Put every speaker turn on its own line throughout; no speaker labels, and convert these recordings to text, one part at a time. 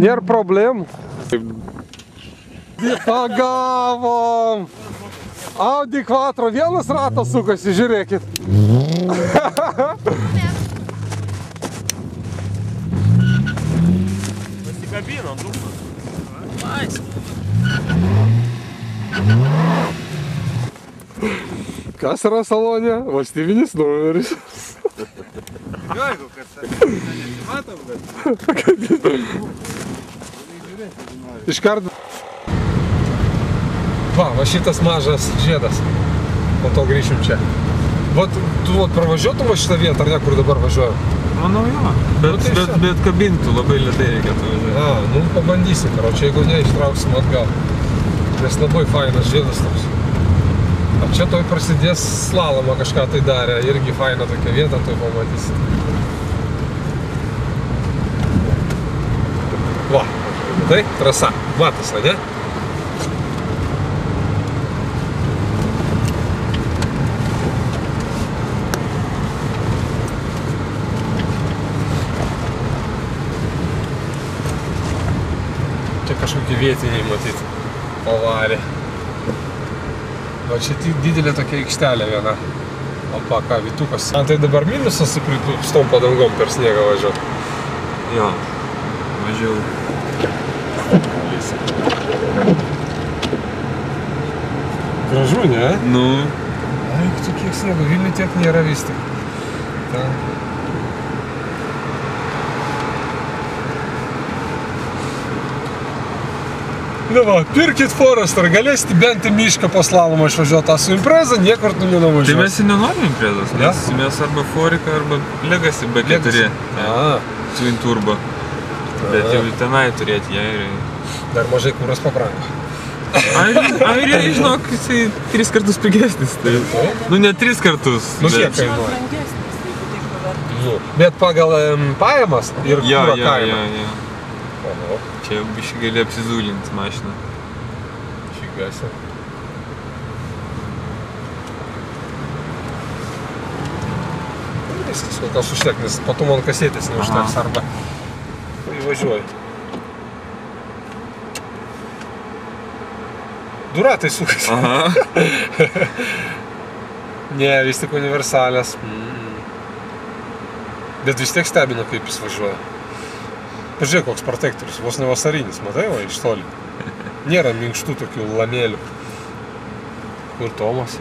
Nėra problemų. Pagavom! Audi Quattro, vienas ratas sukasi, žiūrėkit.
Pasikabino, dugnas.
Kas yra salonė? Valstybinis numeris.
Jeigu, kad nesimatom, bet...
Iškart. Va šitas mažas žiedas. Po to grįšim čia. Vat, tu pravažiuotum va šitą vietą, ar ne, kur dabar važiuoju?
Manau, jo. Bet kabintų labai lėtai reikėtų važiuoti.
Nu pabandysim, karočią, jeigu ne, ištrauksim atgal. Nes labai fainas žiedas toks. A čia toj prasidės slalomą kažką tai darė, irgi faina tokia vieta, toj pamatysit. Va, tai trasa, matas, ne? Čia kažkokie vietiniai matyti, pavarė. Va čia didelė tokia aikštelė viena. Opa, ką, Vytukas. Man tai dabar minusas su tom padangom per sniegą važiuoti.
Jo, važiau.
Gražu, ne?
Nu.
Ai, tu kiek sniego, Vilniui tiek nėra vis tik. Nu va, pirkit Forester, galėsite bent į mišką po slalomą išvažiuoti, su impreza niekur tu nenuvažiuoti.
Tai mes ir nenorim imprezos, mes arba Forika, arba Legacy B4. Twin Turbo. Bet jau tenai turėti ją ir...
Dar mažai kuras pabrango.
Airija, žinok, jisai 3 kartus pigesnis. Nu, ne 3 kartus.
Nu, kiek kainuoja? Bet pagal pajamas ir kuro kaimą.
Čia jau biškai gali apsizūlinti mašiną.
Šigasi. Viskas, kol kas užtek, nes po to man kasėtės neužteks arba įvažiuoju. Du ratai sukasi. Ne, vis tik universalės. Bet vis tiek stebina, kaip jis važiuoja. Pažiūrėk, koks protektorius, vos ne vasarinis, matai, va, iš toli. Nėra minkštų tokių lamelių. Kur Tomas?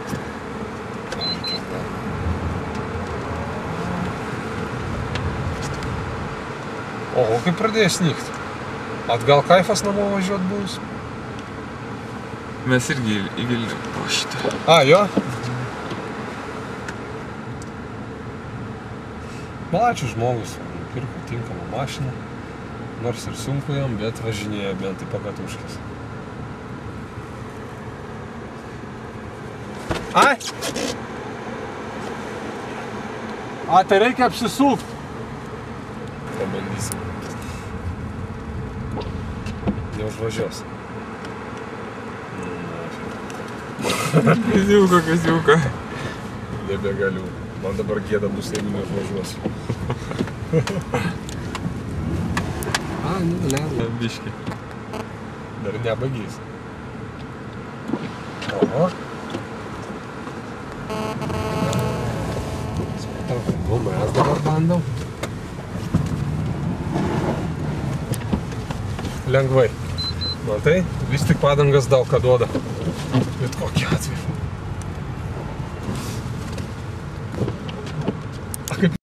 Oho, kaip pradėjo snigti. Atgal kaifas namo važiuot bus?
Mes irgi į Vilnių po šitą.
Jo? Malačių žmogus, pirko tinkamą mašiną. Nors ir sunku jam, bet važinėja bent į pakatuškės. Tai reikia apsisukti. Pabandysim. Neužvažiuos.
Kaziuka.
Nebegaliu. Man dabar gėda bus, jeigu neužvažiuosiu.
Biški.
Dar nebagys. Oho. Mes dabar bandom. Lengvai. Matai, vis tik padangas daug ką duoda. Bet kokį atveju.